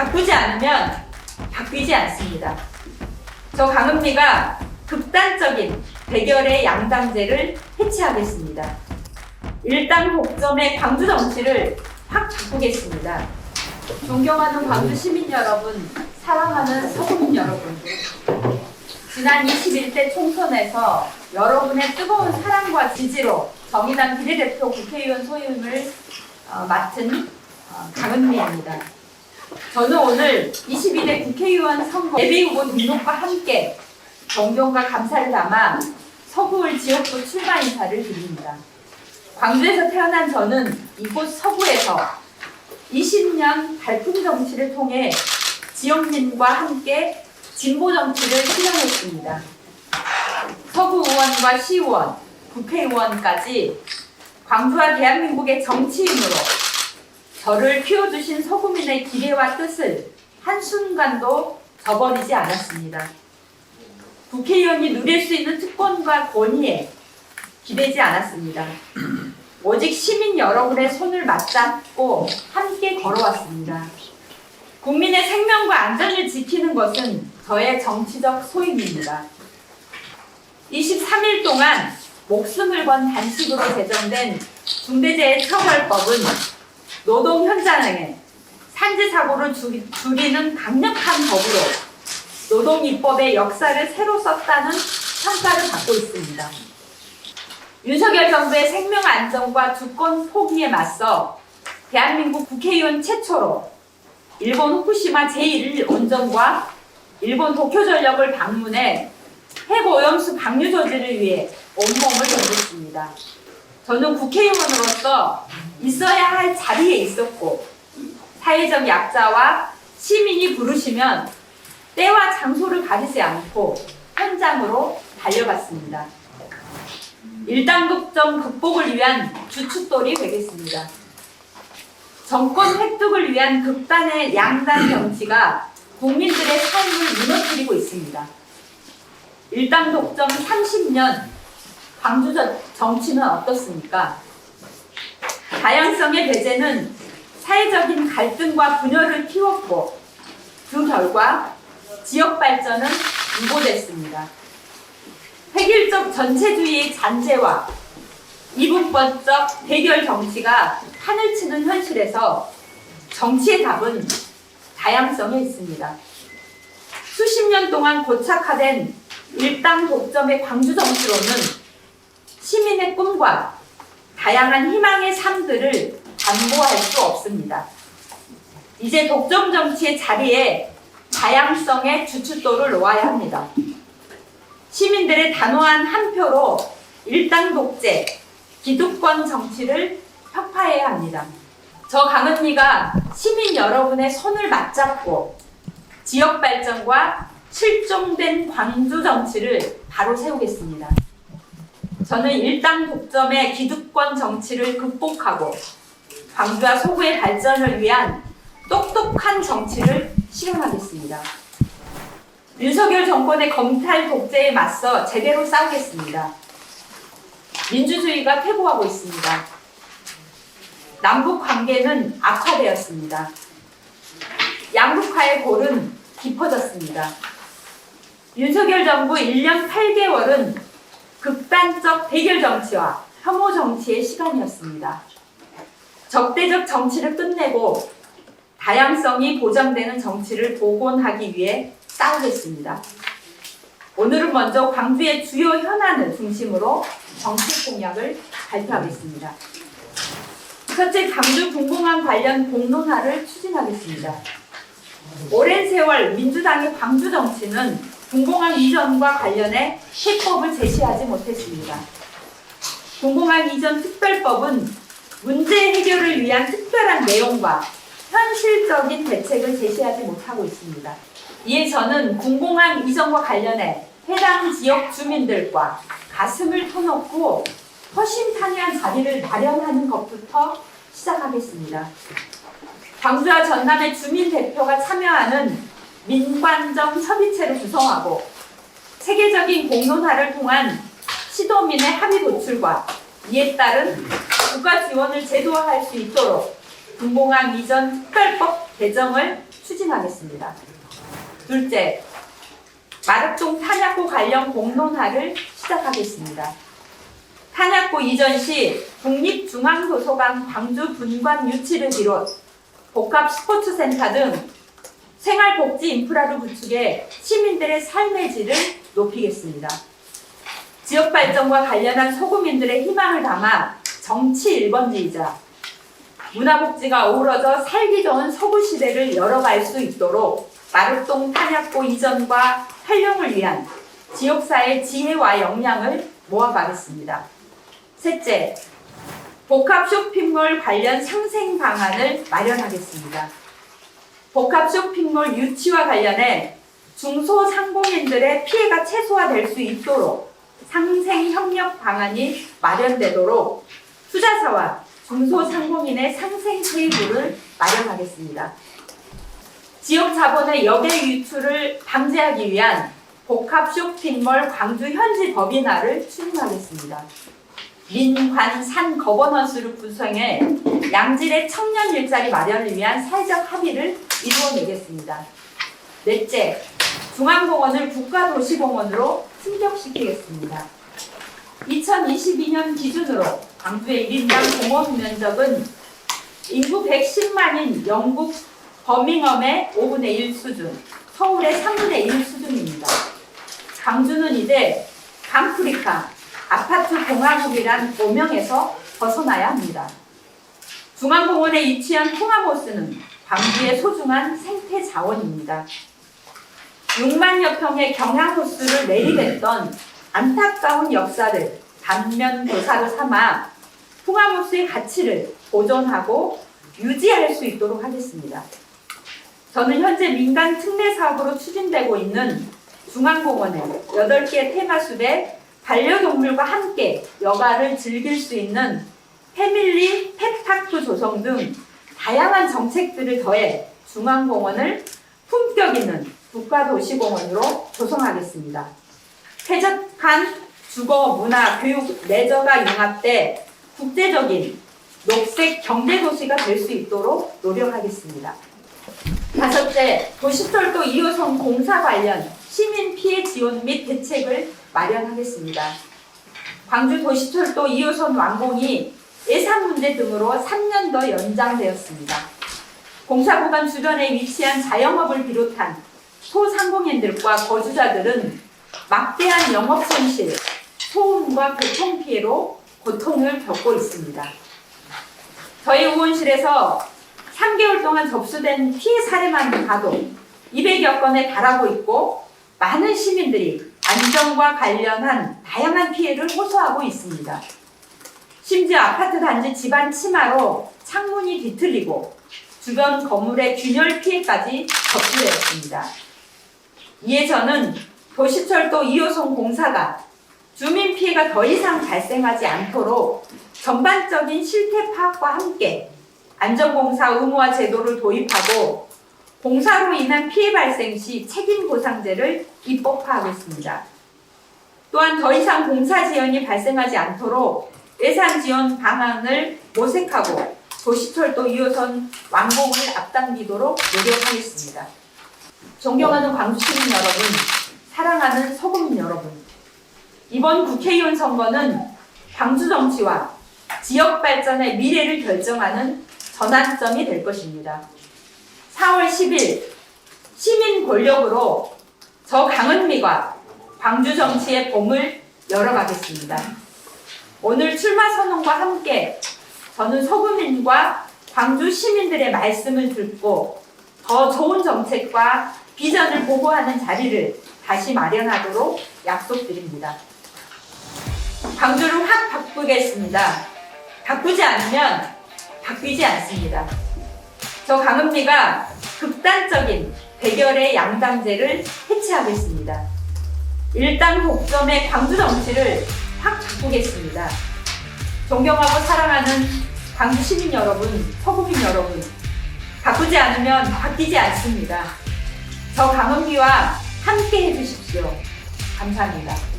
바꾸지 않으면 바뀌지 않습니다. 저 강은미가 극단적인 대결의 양당제를 해체하겠습니다. 일당 독점의 광주 정치를 확 바꾸겠습니다. 존경하는 광주 시민 여러분, 사랑하는 서구민 여러분, 지난 21대 총선에서 여러분의 뜨거운 사랑과 지지로 정의당 비례대표 국회의원 소임을 맡은 강은미입니다. 저는 오늘 22대 국회의원 선거 예비후보 등록과 함께 존경과 감사를 담아 서구울 지역구 출마 인사를 드립니다. 광주에서 태어난 저는 이곳 서구에서 20년 발품 정치를 통해 지역민과 함께 진보 정치를 실현했습니다. 서구 의원과 시의원, 국회의원까지 광주와 대한민국의 정치인으로 저를 키워주신 서구민의 기대와 뜻을 한순간도 저버리지 않았습니다. 국회의원이 누릴 수 있는 특권과 권위에 기대지 않았습니다. 오직 시민 여러분의 손을 맞잡고 함께 걸어왔습니다. 국민의 생명과 안전을 지키는 것은 저의 정치적 소임입니다. 23일 동안 목숨을 건 단식으로 제정된 중대재해처벌법은 노동 현장에 산재 사고를 줄이는 강력한 법으로 노동입법의 역사를 새로 썼다는 평가를 받고 있습니다. 윤석열 정부의 생명 안전과 주권 포기에 맞서 대한민국 국회의원 최초로 일본 후쿠시마 제1원전과 일본 도쿄전력을 방문해 핵오염수 방류 저지를 위해 온몸을 던졌습니다. 저는 국회의원으로서 있어야 할 자리에 있었고 사회적 약자와 시민이 부르시면 때와 장소를 가리지 않고 현장으로 달려갔습니다. 일당 독점 극복을 위한 주춧돌이 되겠습니다. 정권 획득을 위한 극단의 양당 정치가 국민들의 삶을 무너뜨리고 있습니다. 일당 독점 30년 광주 정치는 어떻습니까? 다양성의 배제는 사회적인 갈등과 분열을 키웠고 그 결과 지역 발전은 유보됐습니다. 획일적 전체주의의 잔재와 이분법적 대결 정치가 판을 치는 현실에서 정치의 답은 다양성에 있습니다. 수십 년 동안 고착화된 일당 독점의 광주 정치로는 시민의 꿈과 다양한 희망의 삶들을 담보할 수 없습니다. 이제 독점 정치의 자리에 다양성의 주춧돌을 놓아야 합니다. 시민들의 단호한 한 표로 일당 독재, 기득권 정치를 혁파해야 합니다. 저 강은미가 시민 여러분의 손을 맞잡고 지역 발전과 실종된 광주 정치를 바로 세우겠습니다. 저는 일당 독점의 기득권 정치를 극복하고 광주와 서구의 발전을 위한 똑똑한 정치를 실현하겠습니다. 윤석열 정권의 검찰 독재에 맞서 제대로 싸우겠습니다. 민주주의가 퇴보하고 있습니다. 남북 관계는 악화되었습니다. 양극화의 골은 깊어졌습니다. 윤석열 정부 1년 8개월은 극단적 대결 정치와 혐오 정치의 시간이었습니다. 적대적 정치를 끝내고 다양성이 보장되는 정치를 복원하기 위해 싸우겠습니다. 오늘은 먼저 광주의 주요 현안을 중심으로 정치 공약을 발표하겠습니다. 첫째, 광주 군공항 관련 공론화를 추진하겠습니다. 오랜 세월 민주당의 광주 정치는 군공항 이전과 관련해 해법을 제시하지 못했습니다. 군공항 이전 특별법은 문제 해결을 위한 특별한 내용과 현실적인 대책을 제시하지 못하고 있습니다. 이에 저는 군공항 이전과 관련해 해당 지역 주민들과 가슴을 터놓고 허심탄회한 자리를 마련하는 것부터 시작하겠습니다. 광주와 전남의 주민 대표가 참여하는 민관정 협의체를 구성하고 체계적인 공론화를 통한 시도민의 합의 도출과 이에 따른 국가 지원을 제도화할 수 있도록 군공항 이전 특별법 개정을 추진하겠습니다. 둘째, 마륵동 탄약고 관련 공론화를 시작하겠습니다. 탄약고 이전 시 국립중앙도서관 광주 분관 유치를 비롯 복합 스포츠센터 등 생활복지 인프라를 구축해 시민들의 삶의 질을 높이겠습니다. 지역 발전과 관련한 소구민들의 희망을 담아 정치 1번지이자 문화복지가 어우러져 살기 좋은 서구 시대를 열어갈 수 있도록 마륵동 탄약고 이전과 활용을 위한 지역사회의 지혜와 역량을 모아가겠습니다. 셋째, 복합 쇼핑몰 관련 상생 방안을 마련하겠습니다. 복합 쇼핑몰 유치와 관련해 중소상공인들의 피해가 최소화될 수 있도록 상생 협력 방안이 마련되도록 투자사와 중소상공인의 상생 테이블을 마련하겠습니다. 지역 자본의 역외 유출을 방지하기 위한 복합 쇼핑몰 광주 현지 법인화를 추진하겠습니다. 민, 관, 산 거버넌스를 구성해 양질의 청년 일자리 마련을 위한 사회적 합의를 이루어내겠습니다. 넷째, 중앙공원을 국가도시공원으로 승격시키겠습니다. 2022년 기준으로 광주의 1인당 공원 면적은 인구 110만인 영국 버밍엄의 5분의 1 수준, 서울의 3분의 1 수준입니다. 광주는 이제 강프리카, 아파트 공화국이란 오명에서 벗어나야 합니다. 중앙공원에 위치한 통화호수는 광주의 소중한 생태 자원입니다. 6만여 평의 경향호수를 내리랬던 안타까운 역사를 단면교사로 삼아 통화호수의 가치를 보존하고 유지할 수 있도록 하겠습니다. 저는 현재 민간 특례 사업으로 추진되고 있는 중앙공원의 8개 테마숲에 반려동물과 함께 여가를 즐길 수 있는 패밀리 펫파크 조성 등 다양한 정책들을 더해 중앙공원을 품격 있는 국가도시공원으로 조성하겠습니다. 쾌적한 주거, 문화, 교육, 레저가 융합돼 국제적인 녹색 경제도시가 될 수 있도록 노력하겠습니다. 다섯째, 도시철도 2호선 공사 관련 시민 피해 지원 및 대책을 마련하겠습니다. 광주 도시철도 2호선 완공이 예산 문제 등으로 3년 더 연장되었습니다. 공사 구간 주변에 위치한 자영업을 비롯한 소상공인들과 거주자들은 막대한 영업 손실, 소음과 교통 피해로 고통을 겪고 있습니다. 저희 의원실에서 3개월 동안 접수된 피해 사례만 봐도 200여 건에 달하고 있고 많은 시민들이 안전과 관련한 다양한 피해를 호소하고 있습니다. 심지어 아파트 단지 집안 침하로 창문이 뒤틀리고 주변 건물의 균열 피해까지 접수되었습니다. 이에 저는 도시철도 2호선 공사가 주민 피해가 더 이상 발생하지 않도록 전반적인 실태 파악과 함께 안전공사 의무화 제도를 도입하고 공사로 인한 피해 발생 시 책임 보상제를 입법화하겠습니다. 또한 더 이상 공사 지연이 발생하지 않도록 예산 지원 방안을 모색하고 도시철도 2호선 완공을 앞당기도록 노력하겠습니다. 존경하는 광주 시민 여러분, 사랑하는 서구민 여러분, 이번 국회의원 선거는 광주 정치와 지역 발전의 미래를 결정하는 전환점이 될 것입니다. 4월 10일 시민 권력으로 저 강은미가 광주 정치의 봄을 열어가겠습니다. 오늘 출마 선언과 함께 저는 서구민과 광주 시민들의 말씀을 듣고 더 좋은 정책과 비전을 보고하는 자리를 다시 마련하도록 약속드립니다. 광주를 확 바꾸겠습니다. 바꾸지 않으면 바뀌지 않습니다. 저 강은미가 극단적인 대결의 양당제를 해체하겠습니다. 일당 독점의 광주 정치를 확 바꾸겠습니다. 존경하고 사랑하는 광주 시민 여러분, 서구민 여러분, 바꾸지 않으면 바뀌지 않습니다. 저 강은미와 함께 해주십시오. 감사합니다.